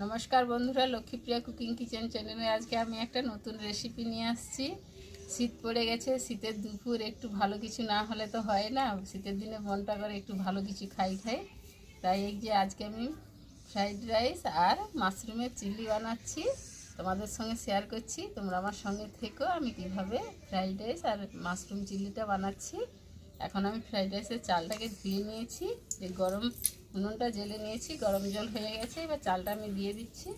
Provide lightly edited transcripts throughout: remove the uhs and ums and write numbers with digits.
নমস্কার বন্ধুরা, Lakshmipriya cooking kitchen চ্যানেলে আজকে আমি একটা নতুন রেসিপি নিয়ে আসছি। শীত পড়ে গেছে, শীতের দুপুর একটু ভালো কিছু না হলে তো হয় না। শীতের দিনে মনটা করে একটু ভালো কিছু খাই। তাই এই যে আজকে আমি ফ্রাইড রাইস আর মাশরুমের চিলি বানাচ্ছি, তোমাদের সঙ্গে শেয়ার করছি। তোমরা আমার সঙ্গে থেকো আমি কিভাবে ফ্রাইড রাইস আর মাশরুম চিলিটা বানাচ্ছি। এখন আমি ফ্রাইড রাইসের চালটাকে ধুয়ে নিয়েছি, যে গরম উনুনটা জেলে নিয়েছি, গরম জল হয়ে গেছে। এবার চালটা আমি দিয়ে দিচ্ছি।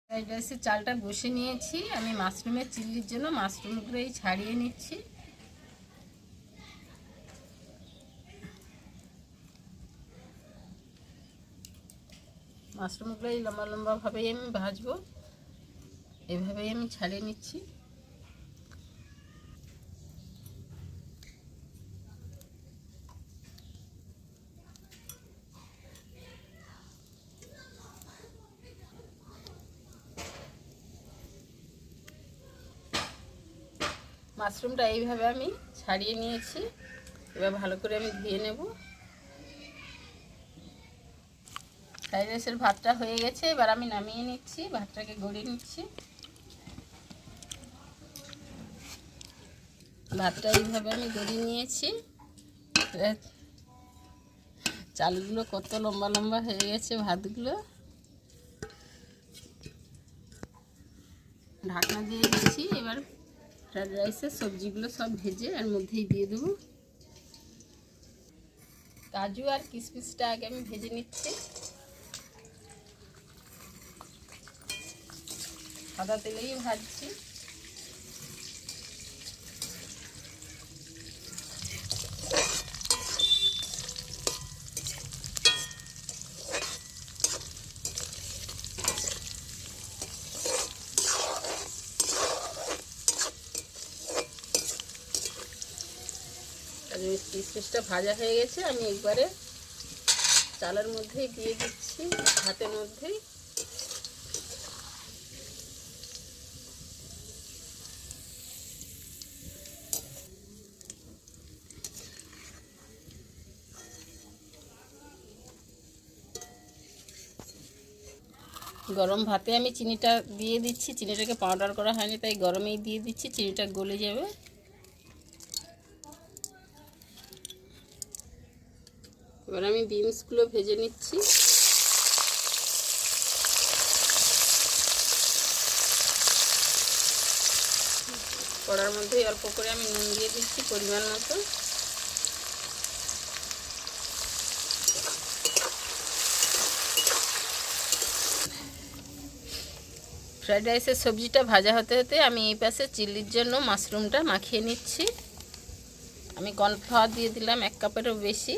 ফ্রাইড রাইসের চালটা বসে নিয়েছি। আমি মাশরুমের চিল্লির জন্য মাশরুমগুলো ছাড়িয়ে নিচ্ছি। মাশরুমগুলো লম্বা লম্বাভাবেই আমি ভাজবো, এভাবেই আমি ছাড়িয়ে নিচ্ছি। মাশরুমটা এইভাবে আমি ছাড়িয়ে নিয়েছি। এবার ভালো করে আমি ধুয়ে নেব। ফ্রাইড রাইসের ভাতটা হয়ে গেছে, এবার আমি নামিয়ে নিচ্ছি, ভাতটাকে গড়িয়ে নিচ্ছি। ভাতটা এইভাবে আমি গড়িয়ে নিয়েছি। চালগুলো কত লম্বা লম্বা হয়ে গেছে ভাতগুলো। ঢাকনা দিয়ে দিচ্ছি। এবার ফ্রাইড রাইসের সবজিগুলো সব ভেজে এর মধ্যেই দিয়ে দেবো। কাজু আর কিশমিশটা আগে আমি ভেজে নিচ্ছি। সাদা তেলেই ভাজছি। কিশমিশটা ভাজা হয়ে গেছে, আমি একবারে চালের মধ্যেই দিয়ে দিচ্ছি, ভাতের মধ্যেই। গরম ভাতে আমি চিনিটা দিয়ে দিচ্ছি। চিনিটাকে পাউডার করা হয়নি, তাই গরমেই দিয়ে দিচ্ছি, চিনিটা গলে যাবে। এবার আমি বিনসগুলো ভেজে নিচ্ছি। কড়ার মধ্যে অল্প করে আমি নুন দিয়ে দিচ্ছি পরিমাণ মতো। ফ্রাইড রাইসের সবজিটা ভাজা হতে হতে আমি এই পাশে চিল্লির জন্য মাশরুমটা মাখিয়ে নিচ্ছি। আমি কর্নফ্লাওয়ার দিয়ে দিলাম 1 কাপেরও বেশি,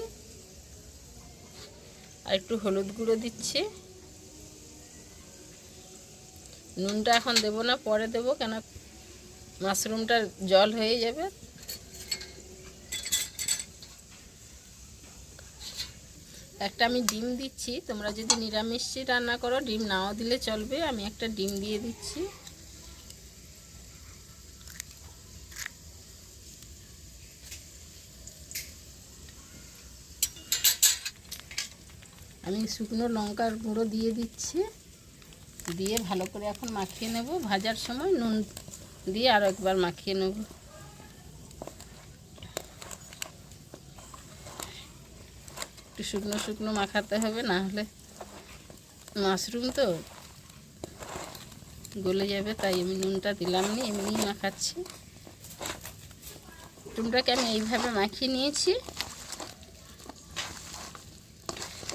আর একটু হলুদ গুঁড়ো দিচ্ছি। নুনটা এখন দেব না, পরে দেব, কেন মাশরুমটা জল হয়ে যাবে। একটা আমি ডিম দিচ্ছি। তোমরা যদি নিরামিষ রান্না করো ডিম নাও দিলে চলবে, আমি একটা ডিম দিয়ে দিচ্ছি। আমি শুকনো লঙ্কার গুঁড়ো দিয়ে দিচ্ছি, দিয়ে ভালো করে এখন মাখিয়ে নেব। ভাজার সময় নুন দিয়ে আরও একবার মাখিয়ে নেব। একটু শুকনো শুকনো মাখাতে হবে, না হলে মাশরুম তো গলে যাবে, তাই আমি নুনটা দিলাম না, এমনিই মাখাচ্ছি। মাশরুমটাকে আমি এইভাবে মাখিয়ে নিয়েছি,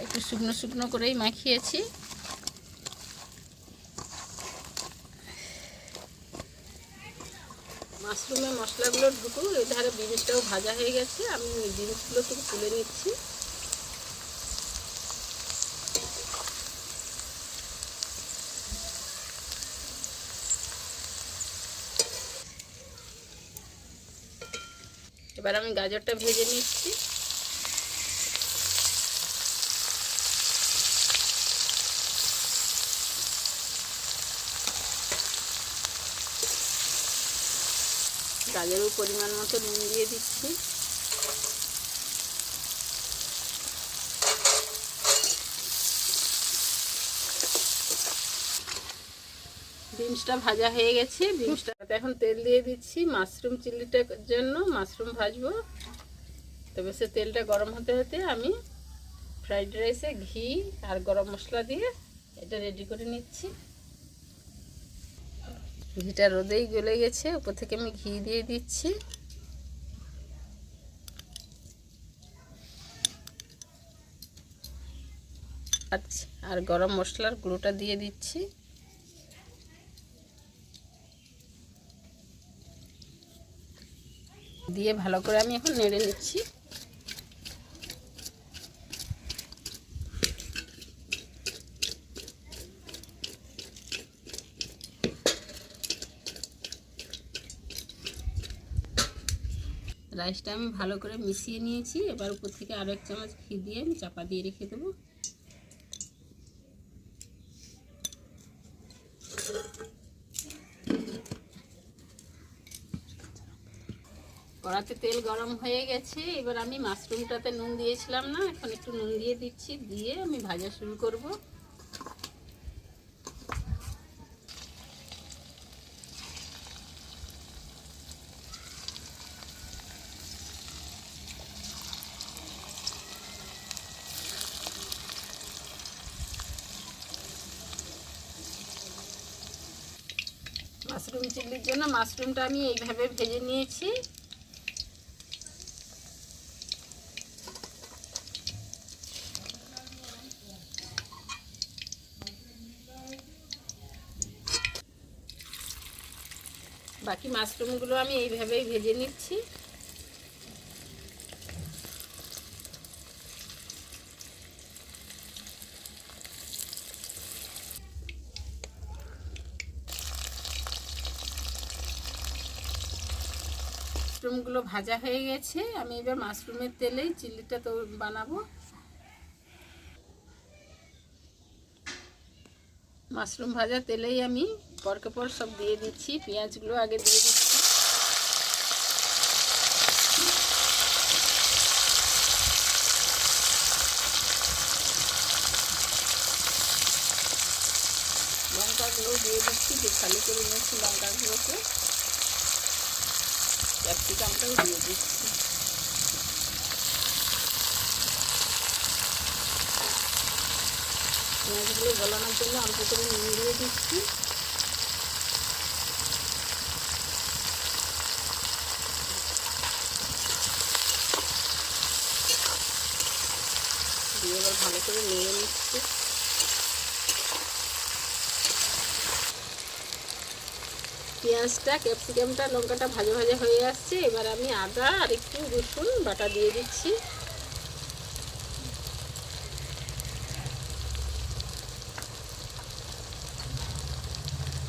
একটু শুকনো শুকনো করেই মাখিয়েছি। মাশরুমের মশলাগুলো ঢুকুক। এই ধারে বিনসটাও ভাজা হয়ে গেছে, আমি বিনসগুলো থেকে তুলে নিচ্ছি। এবার আমি গাজরটা ভেজে নিচ্ছি। গাজরের পরিমাণ মতো নুন দিয়ে দিচ্ছি। বিনসটা ভাজা হয়ে গেছে। বিনসটা এখন তেল দিয়ে দিচ্ছি মাশরুম চিলিটার জন্য। মাশরুম ভাজবো, তবে সে তেলটা গরম হতে হতে আমি ফ্রাইড রাইসে ঘি আর গরম মশলা দিয়ে এটা রেডি করে নিচ্ছি। ঘিটা রোদেই গলে গেছে, উপর থেকে আমি ঘি দিয়ে দিচ্ছি। আর গরম মশলার গুঁড়োটা দিয়ে দিচ্ছি। দিয়ে ভালো করে আমি এখন নেড়ে নিচ্ছি। রাইসটা আমি ভালো করে মিশিয়ে নিয়েছি। এবার উপর থেকে আরও 1 চামচ ঘি দিয়ে আমি চাপা দিয়ে রেখে দেবো। কড়াতে তেল গরম হয়ে গেছে। এবার আমি মাশরুমটাতে নুন দিয়েছিলাম না, এখন একটু নুন দিয়ে দিচ্ছি। দিয়ে আমি ভাজা শুরু করব। মাশরুম চিল্লির জন্য মাশরুমটা আমি এইভাবে ভেজে নিয়েছি। বাকি মাশরুমগুলো আমি এইভাবেই ভেজে নিচ্ছি। মাশরুমগুলো ভাজা হয়ে গেছে। আমি এবার মাশরুমের তেলেই চিল্লিটা তো বানাবো। মাশরুম ভাজা তেলেই আমি পরকে পর সব দিয়ে দিচ্ছি। পেঁয়াজগুলো আগে দিয়ে দিচ্ছি। লঙ্কাগুলো দিয়ে দিচ্ছি, যে খালি করে নিয়েছি লঙ্কাগুলোকে। ক্যাপসিকামটাও দিয়ে দিচ্ছি। পেঁয়াজগুলো গলানোর জন্য অল্প করে নুন দিয়ে দিচ্ছি। দিয়ে এবার ভালো করে নেড়ে নিচ্ছি। পেঁয়াজটা, ক্যাপসিকামটা, লঙ্কাটা ভাজা ভাজা হয়ে আসছে। এবার আমি আদা আর একটু রসুন বাটা দিয়ে দিচ্ছি।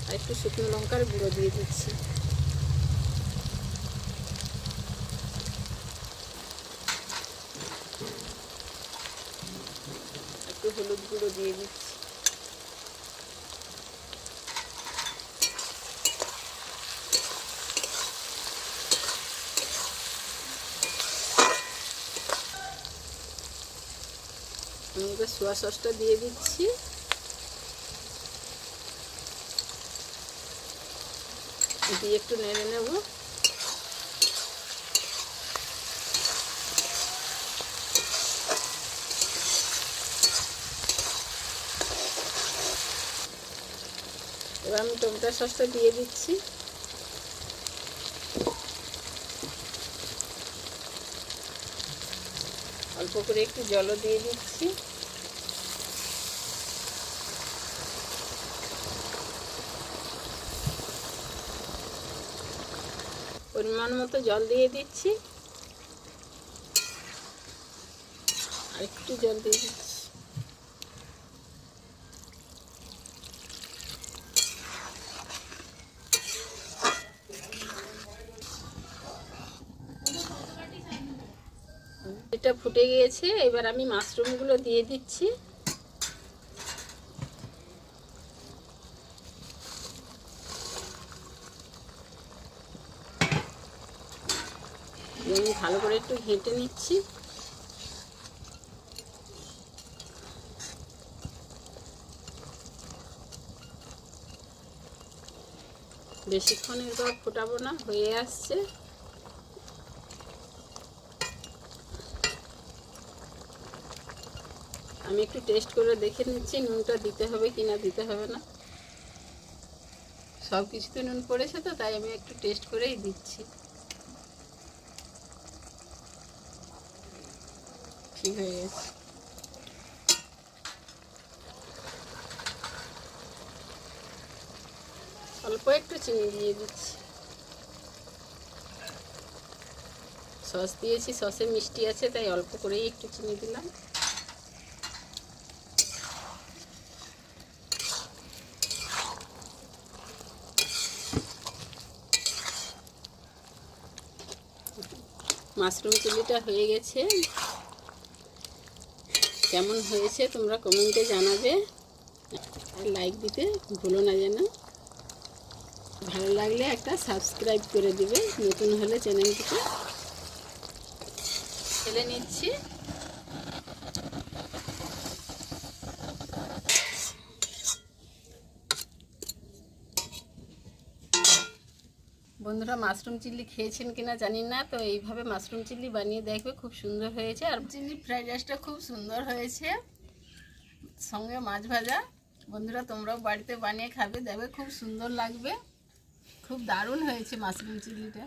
আর একটু শুকনো লঙ্কার গুঁড়ো দিয়ে দিচ্ছি। একটু হলুদ গুঁড়ো দিয়ে দিচ্ছি। আমি এবার সোয়া সসটা দিয়ে দিচ্ছি। দিয়ে একটু নেড়ে নেব। এবার আমি টমেটো সসটা দিয়ে দিচ্ছি। অল্প করে একটু জলও দিয়ে দিচ্ছি। পরিমাণ মতো জল দিয়ে দিচ্ছি। আর একটু জল দিয়ে দিচ্ছি। এটা ফুটে গিয়েছে। এবার আমি মাশরুমগুলো দিয়ে দিচ্ছি। আমি ভালো করে একটু ঘেঁটে নিচ্ছি। বেশিক্ষণ এবার ফোটাবো না, হয়ে আসছে। আমি একটু টেস্ট করে দেখে নিচ্ছি নুনটা দিতে হবে কি না, দিতে হবে না। সব কিছুতে নুন পড়েছে তো, তাই আমি একটু টেস্ট করেই দিচ্ছি। ঠিক হয়ে গেছে। অল্প একটু চিনি দিয়ে দিচ্ছি। সস দিয়েছি, সসে মিষ্টি আছে, তাই অল্প করেই একটু চিনি দিলাম। মাশরুম চিলিটা হয়ে গেছে। কেমন হয়েছে তোমরা কমেন্টে জানাবে, আর লাইক দিতে ভুলো না যেন। ভালো লাগলে একটা সাবস্ক্রাইব করে দিবে, নতুন হলে চ্যানেলটিকে। ঢেলে নিচ্ছি। বন্ধুরা মাশরুম চিলি খেয়েছেন কিনা জানি না, তো এইভাবে মাশরুম চিলি বানিয়ে দেখবে, খুব সুন্দর হয়েছে। আর চিলি ফ্রাইড রাইসটা খুব সুন্দর হয়েছে, সঙ্গে মাছ ভাজা। বন্ধুরা তোমরাও বাড়িতে বানিয়ে খাবে, দেখবে খুব সুন্দর লাগবে। খুব দারুণ হয়েছে মাশরুম চিলিটা।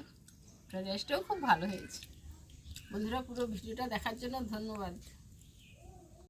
ফ্রাইড রাইসটাও খুব ভালো হয়েছে। বন্ধুরা পুরো ভিডিওটা দেখার জন্য ধন্যবাদ।